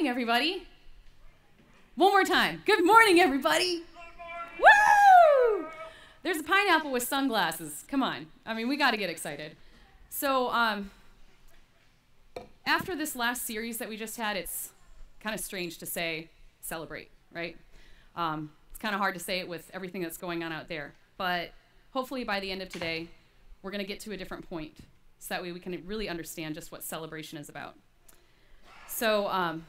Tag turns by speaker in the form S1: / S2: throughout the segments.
S1: morning, everybody. One more time. Good morning, everybody. Woo! There's a pineapple with sunglasses. Come on. I mean, we got to get excited. So after this last series that we just had, it's kind of strange to say celebrate, right? It's kind of hard to say it with everything that's going on out there. But hopefully by the end of today, we're going to get to a different point, so that way we can really understand just what celebration is about. So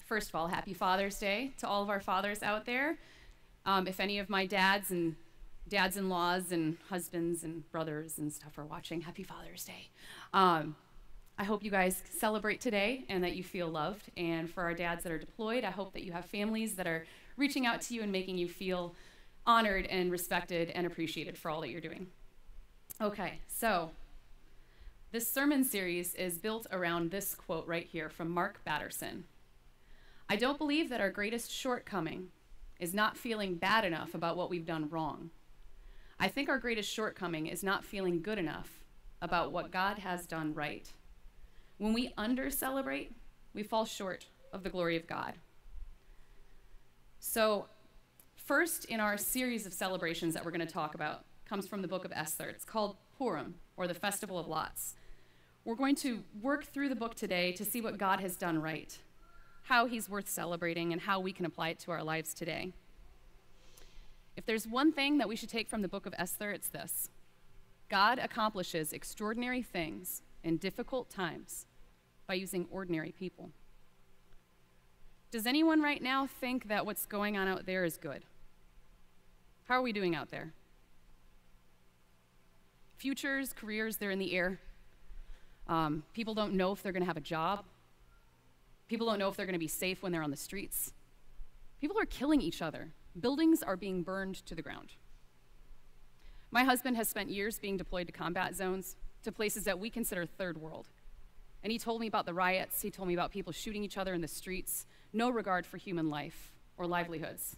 S1: first of all, happy Father's Day to all of our fathers out there. If any of my dads-in-laws and husbands and brothers and stuff are watching, happy Father's Day. I hope you guys celebrate today and that you feel loved. And for our dads that are deployed, I hope that you have families that are reaching out to you and making you feel honored and respected and appreciated for all that you're doing. Okay, so this sermon series is built around this quote right here from Mark Batterson. I don't believe that our greatest shortcoming is not feeling bad enough about what we've done wrong. I think our greatest shortcoming is not feeling good enough about what God has done right. When we under-celebrate, we fall short of the glory of God. So first in our series of celebrations that we're going to talk about comes from the book of Esther. It's called Purim, or the Festival of Lots. We're going to work through the book today to see what God has done right, how he's worth celebrating, and how we can apply it to our lives today. If there's one thing that we should take from the book of Esther, it's this. God accomplishes extraordinary things in difficult times by using ordinary people. Does anyone right now think that what's going on out there is good? How are we doing out there? Futures, careers, they're in the air. People don't know if they're going to have a job. People don't know if they're going to be safe when they're on the streets. People are killing each other. Buildings are being burned to the ground. My husband has spent years being deployed to combat zones, to places that we consider third world. And he told me about the riots. He told me about people shooting each other in the streets, no regard for human life or livelihoods.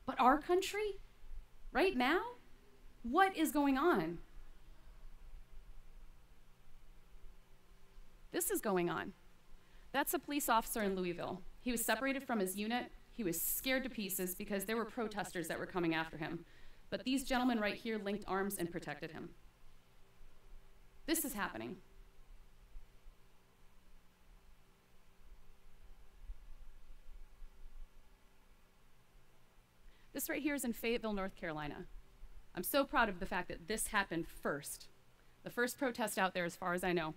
S1: But our country, right now, what is going on? This is going on. That's a police officer in Louisville. He was separated from his unit. He was scared to pieces because there were protesters that were coming after him. But these gentlemen right here linked arms and protected him. This is happening. This right here is in Fayetteville, North Carolina. I'm so proud of the fact that this happened first. The first protest out there, as far as I know.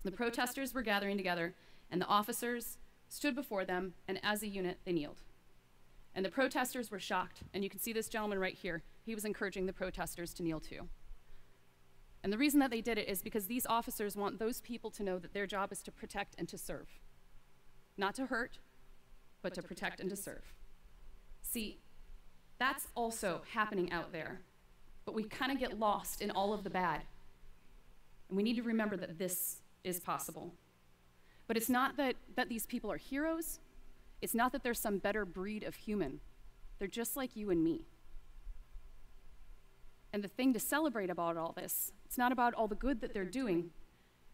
S1: The protesters were gathering together, and the officers stood before them, and as a unit, they kneeled. And the protesters were shocked, and you can see this gentleman right here. He was encouraging the protesters to kneel too. And the reason that they did it is because these officers want those people to know that their job is to protect and to serve. Not to hurt, but to protect and to serve. See, that's also happening out there, but we kind of get lost in all of the bad. And we need to remember that this is possible. But it's not that these people are heroes. It's not that there's some better breed of human. They're just like you and me. And the thing to celebrate about all this, it's not about all the good that they're doing.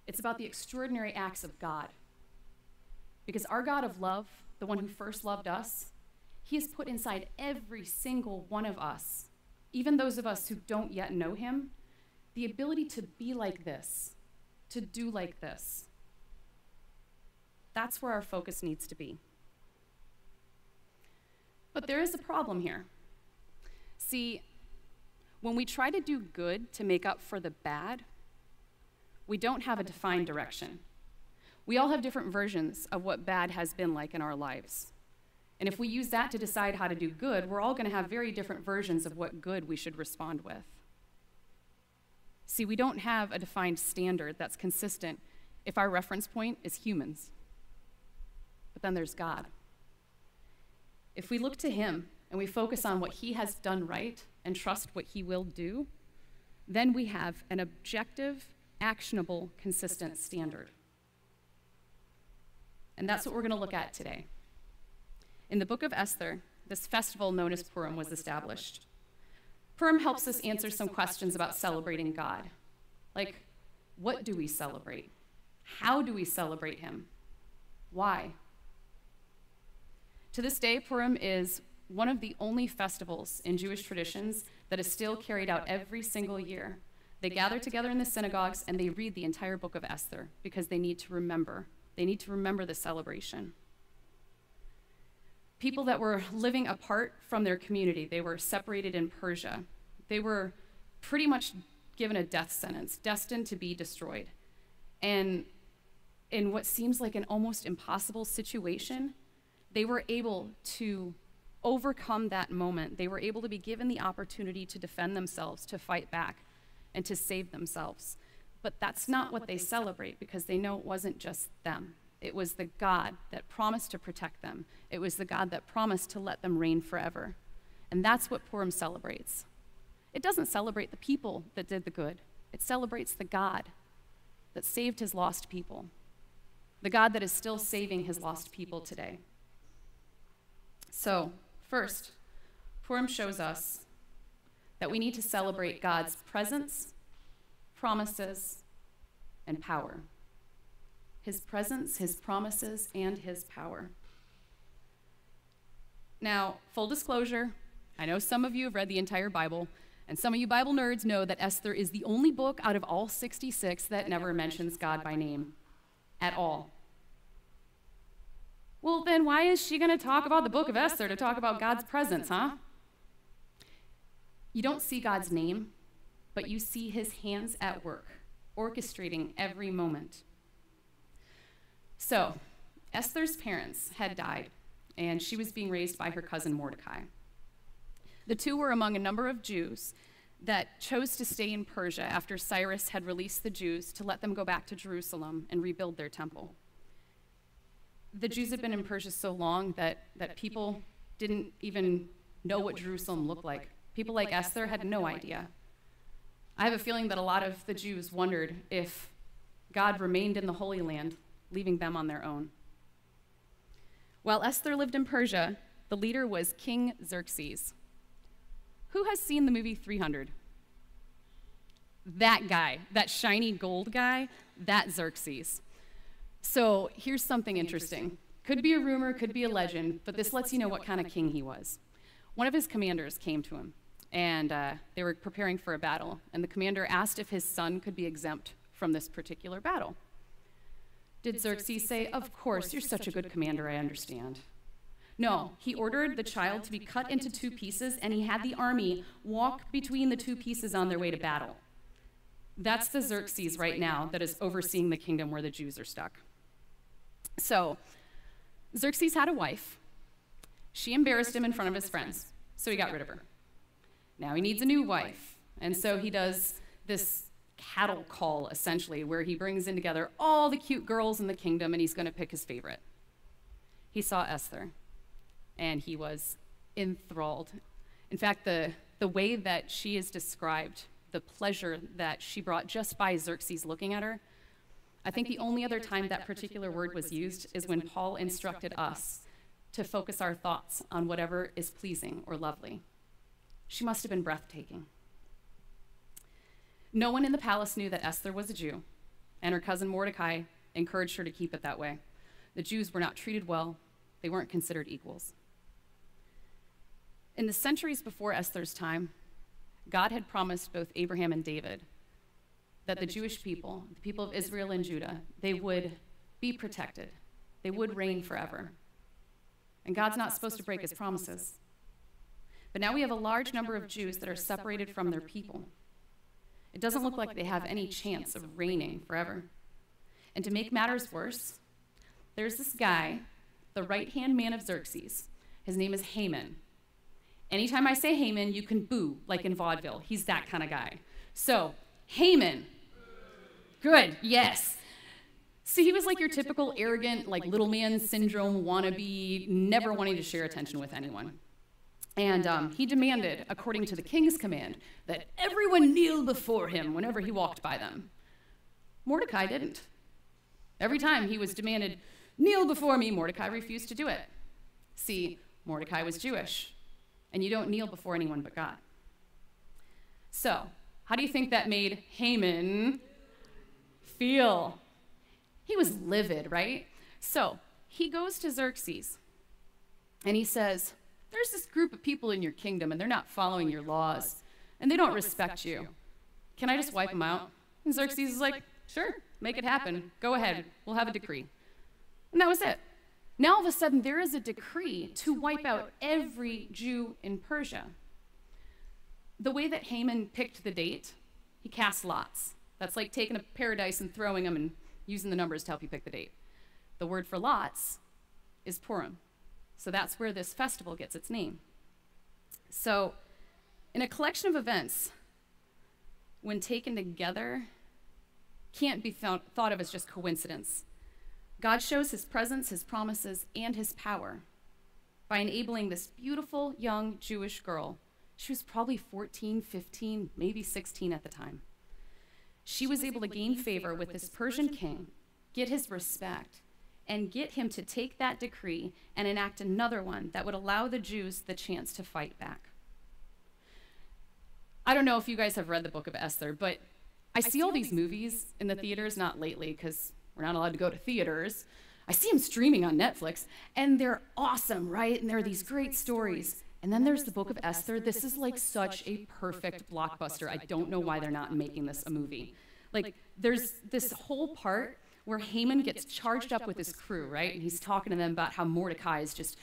S1: It's about the extraordinary acts of God. Because our God of love, the one who first loved us, he has put inside every single one of us, even those of us who don't yet know him, the ability to be like this, to do like this. That's where our focus needs to be. But there is a problem here. See, when we try to do good to make up for the bad, we don't have a defined direction. We all have different versions of what bad has been like in our lives. And if we use that to decide how to do good, we're all going to have very different versions of what good we should respond with. See, we don't have a defined standard that's consistent if our reference point is humans. But then there's God. If we look to him and we focus on what he has done right and trust what he will do, then we have an objective, actionable, consistent standard. And that's what we're going to look at today. In the book of Esther, this festival known as Purim was established. Purim helps us answer some questions about celebrating God. Like, what do we celebrate? How do we celebrate him? Why? To this day, Purim is one of the only festivals in Jewish traditions that is still carried out every single year. They gather together in the synagogues and they read the entire book of Esther because they need to remember. They need to remember the celebration. People that were living apart from their community, they were separated in Persia. They were pretty much given a death sentence, destined to be destroyed. And in what seems like an almost impossible situation, they were able to overcome that moment. They were able to be given the opportunity to defend themselves, to fight back, and to save themselves. But that's not what they celebrate because they know it wasn't just them. It was the God that promised to protect them. It was the God that promised to let them reign forever. And that's what Purim celebrates. It doesn't celebrate the people that did the good. It celebrates the God that saved his lost people, the God that is still saving his lost people today. So, first, Purim shows us that we need to celebrate God's presence, promises, and power. His presence, his promises, and his power. Now, full disclosure, I know some of you have read the entire Bible, and some of you Bible nerds know that Esther is the only book out of all 66 that never mentions God by name at all. Well, then why is she going to talk about the book of Esther to talk about God's presence, huh? You don't see God's name, but you see his hands at work, orchestrating every moment. So, Esther's parents had died, and she was being raised by her cousin Mordecai. The two were among a number of Jews that chose to stay in Persia after Cyrus had released the Jews to let them go back to Jerusalem and rebuild their temple. The Jews had been in Persia so long that people didn't even know what Jerusalem looked like. People like Esther had no idea. I have a feeling that a lot of the Jews wondered if God remained in the Holy Land, leaving them on their own. While Esther lived in Persia, the leader was King Xerxes. Who has seen the movie 300? That guy, that shiny gold guy, that Xerxes. So here's something interesting. Could be a rumor, could be a legend, but this lets you know what kind of king he was. One of his commanders came to him, and they were preparing for a battle, and the commander asked if his son could be exempt from this particular battle. Did Xerxes say, "Of course, you're such a good commander, I understand"? No, he ordered the child to be cut into two pieces, and he had the army walk between the two pieces on their way to battle. That's the Xerxes right now that is overseeing the kingdom where the Jews are stuck. So, Xerxes had a wife. She embarrassed him in front of his friends, so he got rid of her. Now he needs a new wife, and so he does this cattle call, essentially, where he brings in together all the cute girls in the kingdom, and he's going to pick his favorite. He saw Esther, and he was enthralled. In fact, the way that she is described, the pleasure that she brought just by Xerxes looking at her, I think the only other time that particular word was used is when Paul instructed us to focus our thoughts on whatever is pleasing or lovely. She must have been breathtaking. No one in the palace knew that Esther was a Jew, and her cousin Mordecai encouraged her to keep it that way. The Jews were not treated well. They weren't considered equals. In the centuries before Esther's time, God had promised both Abraham and David that the Jewish people, the people of Israel and Judah, they would be protected. They would reign forever. And God's not supposed to break his promises. But now we have a large number of Jews that are separated from their people. It doesn't look like they have any chance of reigning forever. And to make matters worse, there's this guy, the right-hand man of Xerxes. His name is Haman. Anytime I say Haman, you can boo, like in vaudeville. He's that kind of guy. So, Haman. Good, yes. See, he was like your typical arrogant, like little man syndrome wannabe, never wanting to share attention with anyone. And he demanded, according to the king's command, that everyone kneel before him whenever he walked by them. Mordecai didn't. Every time he was demanded, kneel before me, Mordecai refused to do it. See, Mordecai was Jewish, and you don't kneel before anyone but God. So, how do you think that made Haman feel? He was livid, right? So, he goes to Xerxes and he says, there's this group of people in your kingdom and they're not following your laws and they don't respect you. Can I just wipe them out? And Xerxes is like, sure, make it happen. Go ahead. We'll have a decree. And that was it. Now all of a sudden there is a decree to wipe out every Jew in Persia. The way that Haman picked the date, he cast lots. That's like taking a pair of dice and throwing them and using the numbers to help you pick the date. The word for lots is Purim. So that's where this festival gets its name. So in a collection of events, when taken together, can't be thought of as just coincidence. God shows his presence, his promises, and his power by enabling this beautiful young Jewish girl. She was probably 14, 15, maybe 16 at the time. She was able to gain favor with this Persian king, get his respect, and get him to take that decree and enact another one that would allow the Jews the chance to fight back. I don't know if you guys have read the book of Esther, but I see all these movies in the theaters, not lately because we're not allowed to go to theaters. I see them streaming on Netflix, and they're awesome, right? And there are these great stories. And then there's the book of Esther. This is like such a perfect blockbuster. I don't know why they're not making this a movie. Like, there's this whole part where Haman gets charged up with his crew, right? And he's talking to them about how Mordecai is just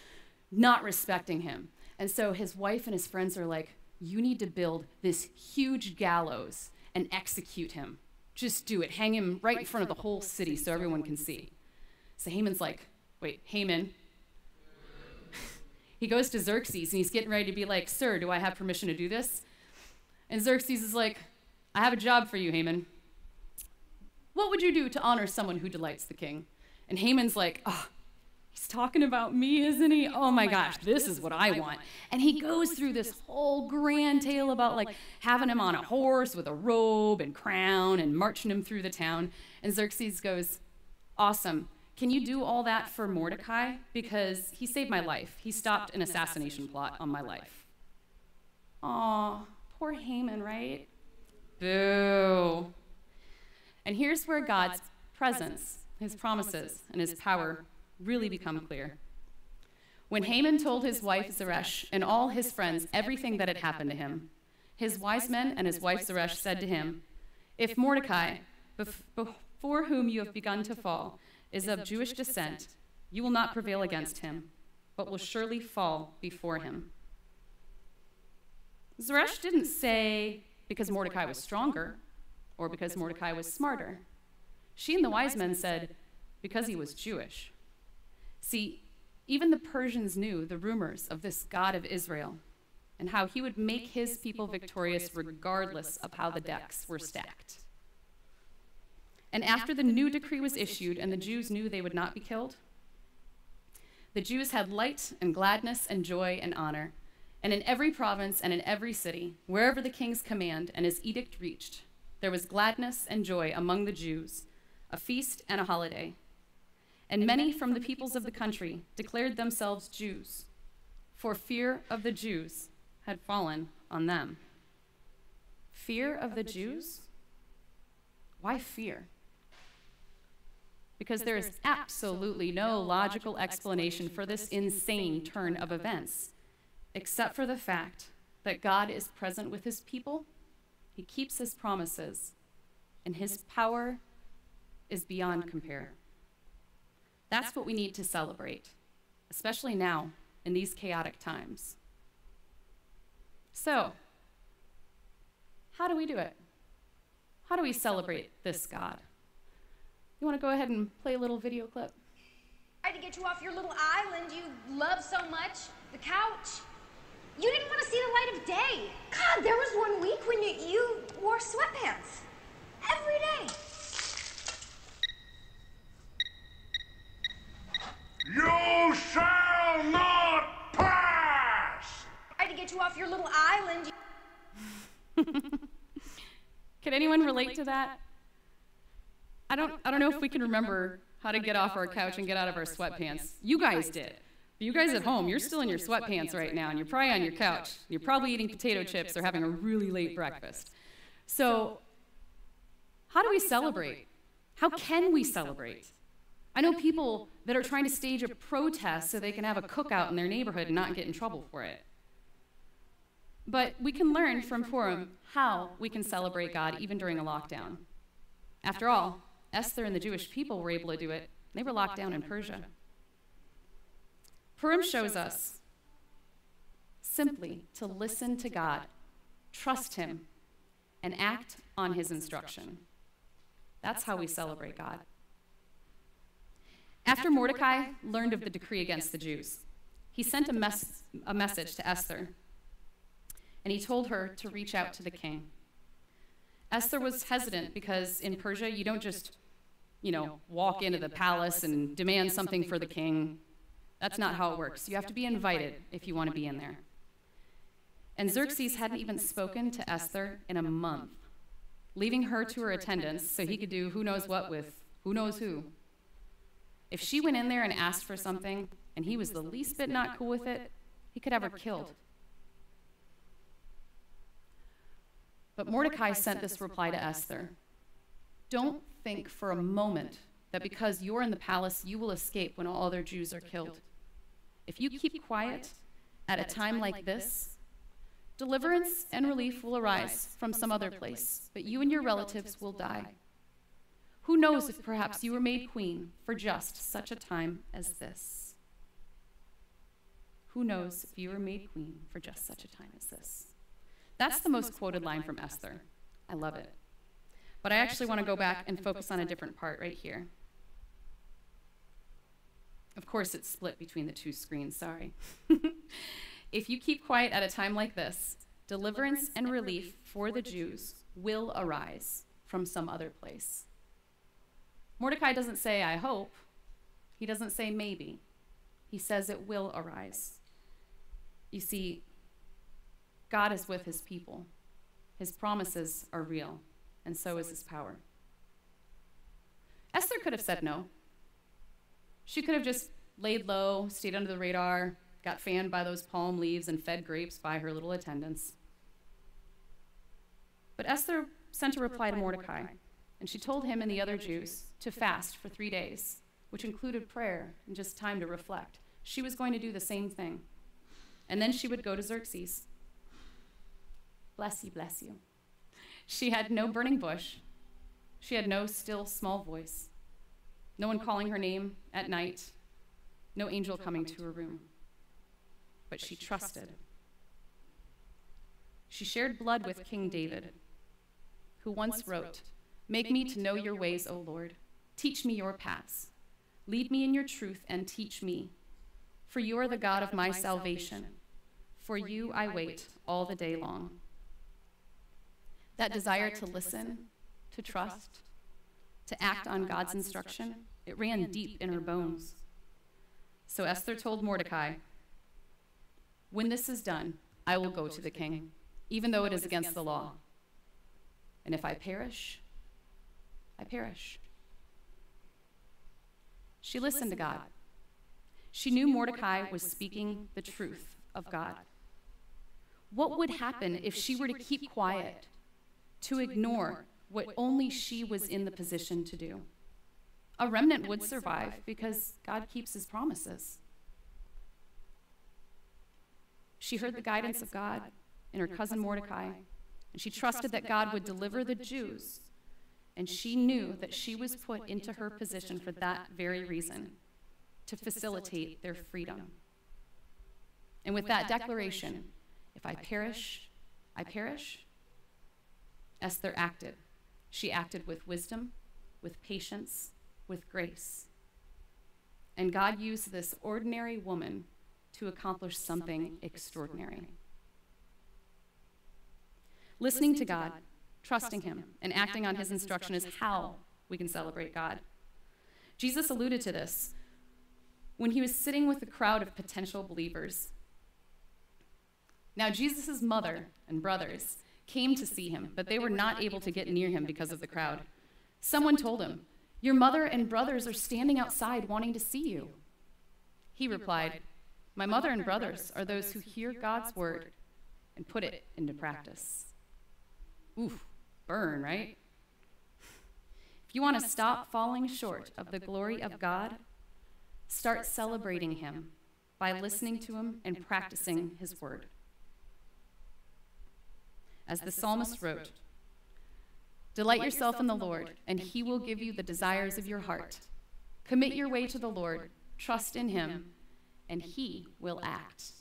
S1: not respecting him. And so his wife and his friends are like, you need to build this huge gallows and execute him. Just do it. Hang him right in front of the whole city so everyone can see. So Haman's like, wait, Haman. He goes to Xerxes and he's getting ready to be like, sir, do I have permission to do this? And Xerxes is like, I have a job for you, Haman. What would you do to honor someone who delights the king? And Haman's like, oh, he's talking about me, isn't he? Oh my gosh, this is what I want. And he goes through this whole grand tale about like having him on a horse with a robe and crown and marching him through the town. And Xerxes goes, awesome. Can you do all that for Mordecai? Because he saved my life. He stopped an assassination plot on my life. Aw, poor Haman, right? Boo. And here's where God's presence, his promises, and his power really become clear. When Haman told his wife Zeresh and all his friends everything that had happened to him, his wise men and his wife Zeresh said to him, if Mordecai, before whom you have begun to fall, is of Jewish descent, you will not prevail against him, but will surely fall before him. Zeresh didn't say because Mordecai was stronger or because Mordecai was smarter. She and the wise men said because he was Jewish. See, even the Persians knew the rumors of this God of Israel and how he would make his people victorious regardless of how the decks were stacked. And after the new decree was issued and the Jews knew they would not be killed, the Jews had light and gladness and joy and honor. And in every province and in every city, wherever the king's command and his edict reached, there was gladness and joy among the Jews, a feast and a holiday. And many from the peoples of the country declared themselves Jews, for fear of the Jews had fallen on them. Fear of the Jews? Why fear? Because there is absolutely no logical explanation for this insane turn of events, except for the fact that God is present with his people, he keeps his promises, and his power is beyond compare. That's what we need to celebrate, especially now in these chaotic times. So, how do we do it? How do we celebrate this God? You want to go ahead and play a little video clip?
S2: Tried to get you off your little island you love so much, the couch. You didn't want to see the light of day. God, there was one week when you wore sweatpants. Every day.
S3: You shall not pass!
S2: Tried to get you off your little island.
S1: Can anyone relate to that? I don't know if we can remember how to get off our couch and get out of our sweatpants. You guys did. But you guys at home, you're still in your sweatpants right now, and you're probably on your couch. You're probably eating potato chips or having a really late breakfast. So, how do we celebrate? How can we celebrate? I know people that are trying to stage a protest so they can have a cookout in their neighborhood and not get in trouble for it. But we can learn from Purim how we can celebrate God even during a lockdown. After all, Esther and the Jewish people were able to do it. They were locked down in Persia. Purim shows us simply to listen to God, trust him, and act on his instruction. That's how we celebrate God. After Mordecai learned of the decree against the Jews, he sent a message to Esther, and he told her to reach out to the king. Esther was hesitant because in Persia, you don't just, walk into the palace and demand something for the king. That's not how it works. You have to be invited if you want to be in there. And Xerxes hadn't even spoken to Esther in a month, leaving her to her attendants so he could do who knows what with who knows who. If she went in there and asked for something, and he was the least bit not cool with it, he could have her killed. But Mordecai sent this reply to Esther. Don't think for a moment that because you're in the palace, you will escape when all other Jews are killed. If you keep quiet at a time like this, deliverance and relief will arise from some other place, but you and your relatives will die. Who knows if perhaps you were made queen for just such a time as this? Who knows if you were made queen for just such a time as this? That's the most quoted line from Esther. I love it. But I actually want to go back and focus on a different part right here. Of course, it's split between the two screens, sorry. If you keep quiet at a time like this, deliverance and relief for the Jews will arise from some other place. Mordecai doesn't say, I hope. He doesn't say maybe. He says it will arise. You see, God is with his people. His promises are real, and so is his power. Esther could have said no. She could have just laid low, stayed under the radar, got fanned by those palm leaves, and fed grapes by her little attendants. But Esther sent a reply to Mordecai, and she told him and the other Jews to fast for 3 days, which included prayer and just time to reflect. She was going to do the same thing. And then she would go to Xerxes. Bless you, bless you. She had no burning bush. She had no still, small voice. No one calling her name at night. No angel coming to her room. But she trusted. She shared blood with King David, who once wrote, "Make me to know your ways, O Lord. Teach me your paths. Lead me in your truth and teach me. For you are the God of my salvation. For you I wait all the day long." That desire to listen, to trust, to act on God's instruction, it ran deep in her bones. So Esther told Mordecai, "When this is done, I will go to the king, even though it is against the law. And if I perish, I perish." She listened to God. She knew Mordecai was speaking the truth of God. What would happen if she were to keep quiet, to ignore what only she was in the position to do? A remnant would survive because God keeps his promises. She heard the guidance of God in her cousin Mordecai, and she trusted that God would deliver the Jews, and she knew that she was put into her position for that very reason, to facilitate their freedom. And with that declaration, if I perish, I perish, Esther acted. She acted with wisdom, with patience, with grace. And God used this ordinary woman to accomplish something extraordinary. Listening to God, trusting him, and acting on his instruction is how we can celebrate God. Jesus alluded to this when he was sitting with a crowd of potential believers. Now, Jesus' mother and brothers came to see him, but they were not able to get near him because of the crowd. Someone told him, "Your mother and brothers are standing outside wanting to see you." He replied, "My mother and brothers are those who hear God's word and put it into practice." Oof, burn, right? If you want to stop falling short of the glory of God, start celebrating him by listening to him and practicing his word. As the psalmist wrote, "Delight yourself in the Lord, and he will give you the desires of your heart. Commit your way to the Lord, trust in him, and he will act."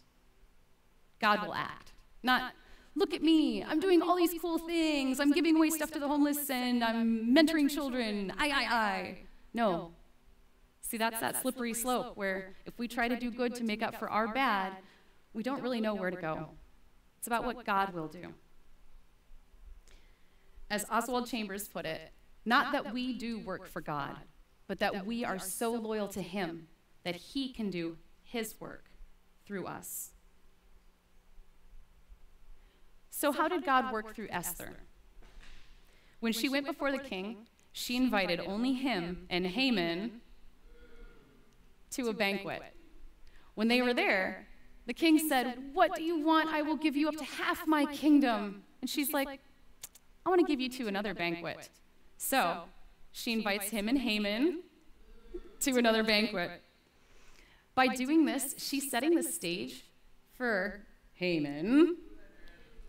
S1: God will act. Not, look at me, I'm doing all these cool things, I'm giving away stuff to the homeless, and I'm mentoring children, I. No. See, that's that slippery slope where if we try to do good to make up for our bad, we don't really know where to go. It's about what God will do. As Oswald Chambers put it, not that we do work for God, but that we are so loyal to him that he can do his work through us. So how did God work through Esther? When she went before the king, she invited only him and Haman to a banquet. When they were there, the king said, "What do you want? I will give you up to half my kingdom." And she's like, "I want to give you to another banquet." So she invites him and Haman to another banquet. By doing this, she's setting the stage for Haman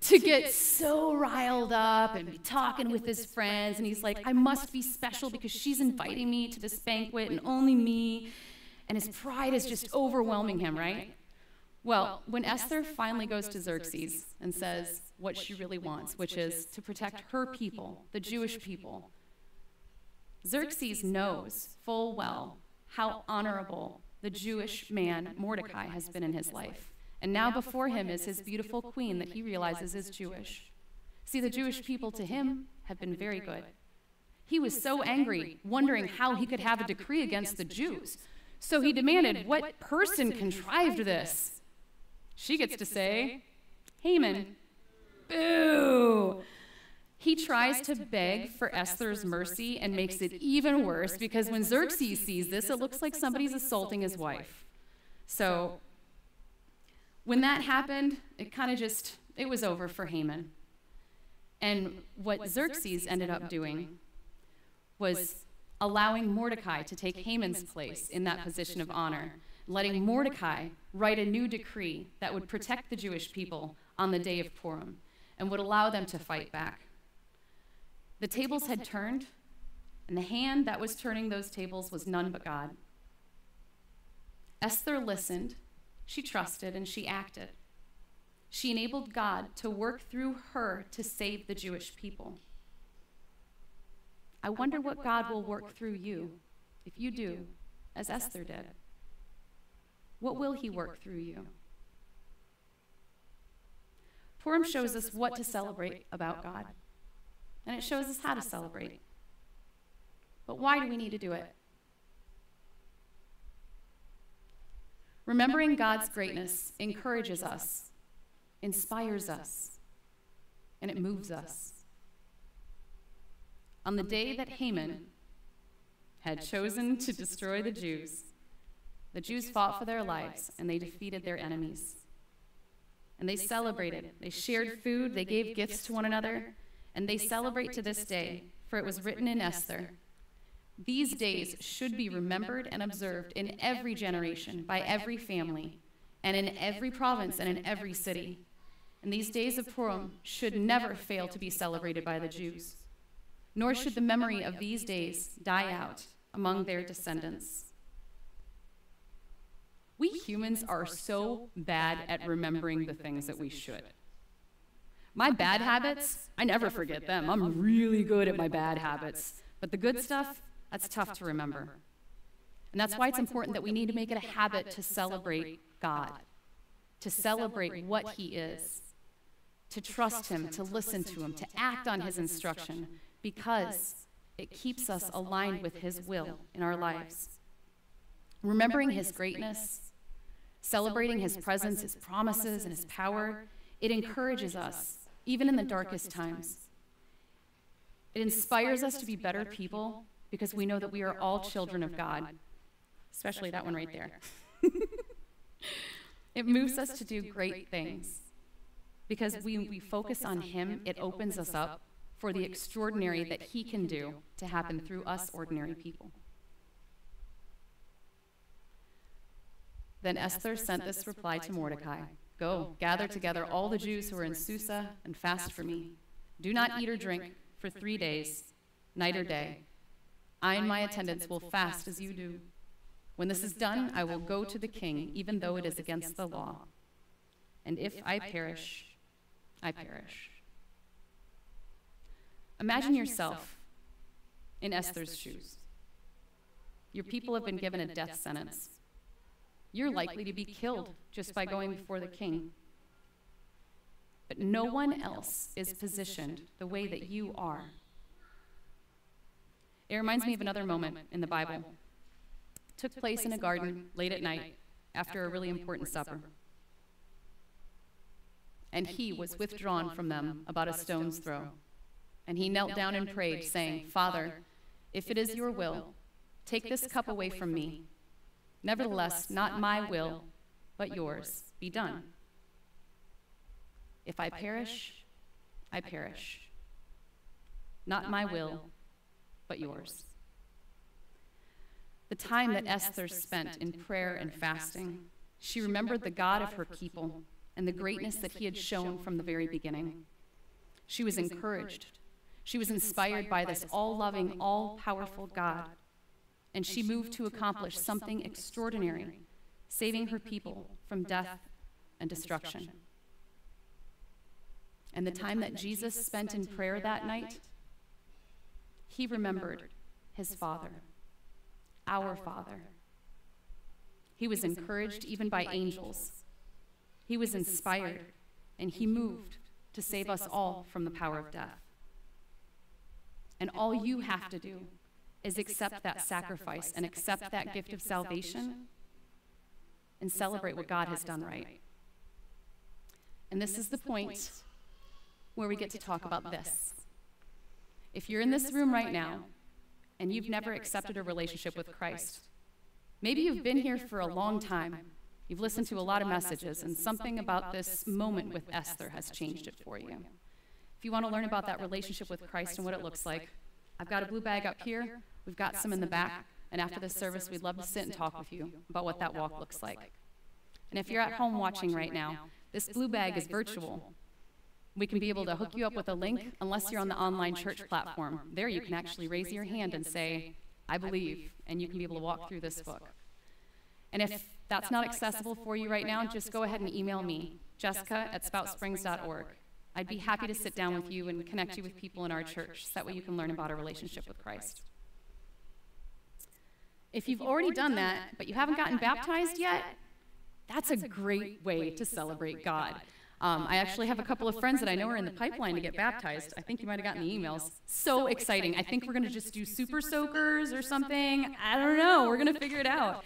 S1: to get so riled up and be talking with his friends. And he's like, "I must be special because she's inviting me to this banquet and only me." And his pride is just overwhelming him, right? Well, when Esther finally goes to Xerxes and says what she really wants, which is to protect her people, the Jewish people, Xerxes knows full well how honorable the Jewish man Mordecai has been in his life. And now before him is his beautiful queen that he realizes is Jewish. See, the Jewish people to him have been very good. He was so angry, wondering how he could have a decree against the Jews. So he demanded, "What person contrived this?" She gets to say, "Haman." Boo! He tries to beg for Esther's mercy and makes it even worse because when Xerxes sees this, it looks like somebody's assaulting his wife. So when that happened, it was over for Haman. And what Xerxes ended up doing was allowing Mordecai to take Haman's place in that position of honor, letting Mordecai write a new decree that would protect the Jewish people on the day of Purim and would allow them to fight back. The tables had turned, and the hand that was turning those tables was none but God. Esther listened, she trusted, and she acted. She enabled God to work through her to save the Jewish people. I wonder what God will work through you if you do as Esther did. What will he work through you? Purim shows us what to celebrate about God, and it shows us how to celebrate. But why do we need to do it? Remembering God's greatness encourages us, inspires us, and it moves us. On the day that Haman had chosen to destroy the Jews fought for their lives, and they defeated their enemies. And they celebrated. They shared food, they gave gifts to one another, and they celebrate to this day, for it was written in Esther, "These days should be remembered and observed in every generation, by every family, and in every province and in every city. And these days of Purim should never fail to be celebrated by the Jews, nor should the memory of these days die out among their descendants." We humans are so bad at remembering the things that we should. My bad habits, I never forget them. I'm really good at my bad habits. But the good stuff, that's tough to remember. And that's why it's important that we need to make it a habit to celebrate God, to celebrate what he is, to trust him, to listen to him, to act on his instruction, because it keeps us aligned with his will in our lives. Remembering his greatness, celebrating his presence, his promises, and his power, it encourages us, even in the darkest times. It inspires us to be better people because we know that we are all children of God, especially that one right there. It moves us to do great things because we focus on him, it opens us up for the extraordinary that he can do to happen through us ordinary people. Then Esther sent this reply to Mordecai, "Go, gather together all the Jews who are in Susa and fast for me. Do not eat or drink for 3 days, night or day. I and my attendants will fast as you do. When this is done, I will go to the king, even though it is against the law. And if I perish, I perish." Imagine yourself in Esther's shoes. Your people have been given a death sentence. You're likely to be killed just by going before the king. But no one else is positioned the way that you are. It reminds me of another moment in the Bible. It took place in a garden late at night after a really important supper. And he was withdrawn from them about a stone's throw. And he knelt down and prayed, saying, "Father, if it is your will, take this cup away from me. Nevertheless, not my will, but yours be done. If I perish, I perish. Not my will, but yours." The time that Esther spent in prayer and fasting, she remembered the God of her people and the greatness that he had shown from the very beginning. She was encouraged. She was inspired by this all-loving, all-powerful God. And she moved to accomplish something extraordinary, saving her people from death and destruction. And the time that Jesus spent in prayer that night, he remembered his Father, our Father. He was encouraged even by angels. He was inspired, and he moved to save us all from the power of death. And all you have to do is accept that sacrifice and accept that gift of salvation and celebrate what God has done right. And this is the point where we get to talk about this. If you're in this room right now and you've never accepted a relationship with Christ, maybe you've been here for a long time, you've listened to a lot of messages, and something about this moment with Esther has changed it for you. If you want to learn about that relationship with Christ and what it looks like, I've got a blue bag up here. We've got some in the back. And after this service, we'd love to sit and talk with you about what that walk looks like. And if you're at home watching right now, this blue bag is virtual. We can be able to hook you up with a link unless you're on the online church platform. There you can actually raise your hand and say, "I believe," and you can be able to walk through this book. And if that's not accessible for you right now, just go ahead and email me, jessica@spoutsprings.org. I'd be happy to sit down with you and connect you with people in our church so that way you can learn about our relationship with Christ. If you've already done that, but you haven't gotten baptized yet, that's a great way to celebrate God. I actually have a couple of friends that I know are in the pipeline to get baptized. I think you might have gotten the emails. So exciting. I think we're going to just do super soakers or something. I don't know. We're going to figure it out.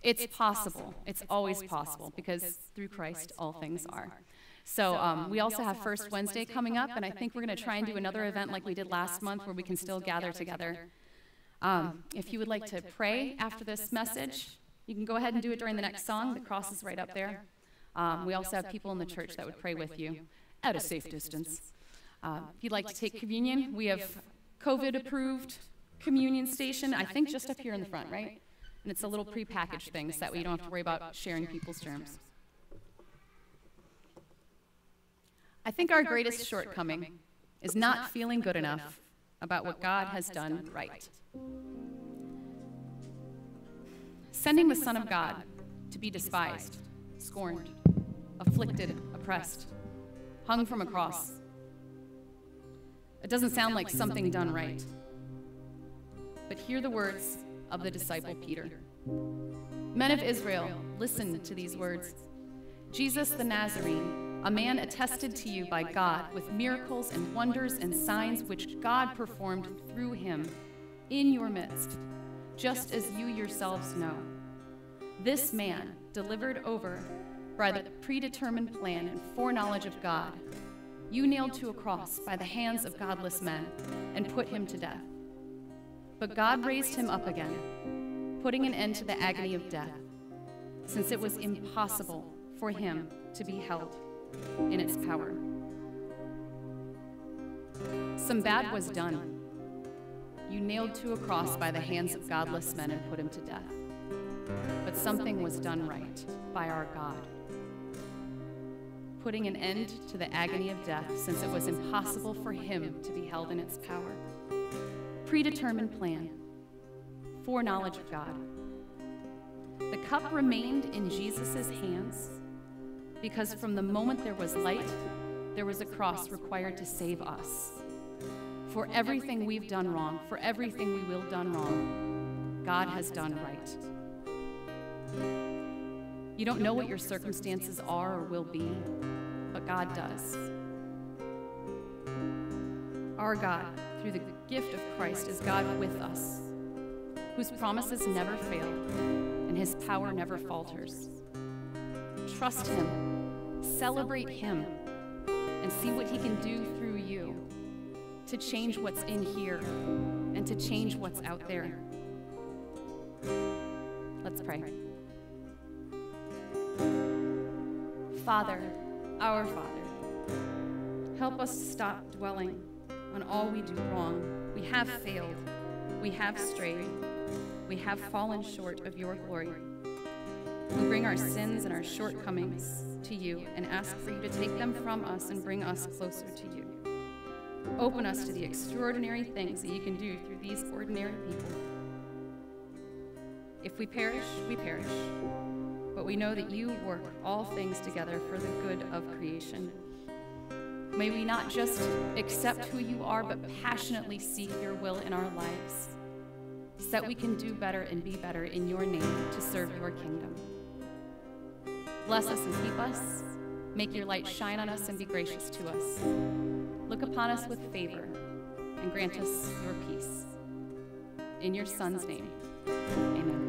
S1: It's possible. It's always possible because through Christ all things are. So we also have First Wednesday coming up, and I think we're going to try and do another event like we did last month where we can still gather together. If you would like to pray after this message, you can go ahead and do it during the next song. The cross is right up there. We also have people in the church that would pray with you at a safe distance. If you'd like to take communion, we have COVID-approved communion station, I think just up here in the front, right? And it's a little prepackaged thing so that way you don't have to worry about sharing people's germs. I think our greatest shortcoming is not feeling good enough about what God has done right. Sending the Son of God to be despised, scorned, afflicted, oppressed, hung from a cross. It doesn't sound like something done right. But hear the words of the disciple Peter. Men of Israel, listen to these words. Jesus the Nazarene, a man attested to you by God with miracles and wonders and signs which God performed through him in your midst, just as you yourselves know. This man, delivered over by the predetermined plan and foreknowledge of God, you nailed to a cross by the hands of godless men and put him to death. But God raised him up again, putting an end to the agony of death, since it was impossible for him to be held in its power. Some bad was done. You nailed to a cross by the hands of godless men and put him to death. But something was done right by our God, putting an end to the agony of death, since it was impossible for him to be held in its power. Predetermined plan, foreknowledge of God. The cup remained in Jesus' hands because from the moment there was light, there was a cross required to save us. For everything we've done wrong, for everything we will done wrong, God has done right. You don't know what your circumstances are or will be, but God does. Our God, through the gift of Christ, is God with us, whose promises never fail and his power never falters. Trust him, celebrate him, and see what he can do through you to change what's in here and to change what's out there. Let's pray. Father, our Father, help us stop dwelling on all we do wrong. We have failed. We have strayed. We have fallen short of your glory. We bring our sins and our shortcomings to you and ask for you to take them from us and bring us closer to you. Open us to the extraordinary things that you can do through these ordinary people. If we perish, we perish. But we know that you work all things together for the good of creation. May we not just accept who you are, but passionately seek your will in our lives, so that we can do better and be better in your name to serve your kingdom. Bless us and keep us. Make your light shine on us and be gracious to us. Look upon us with favor and grant us your peace. In your Son's name, amen.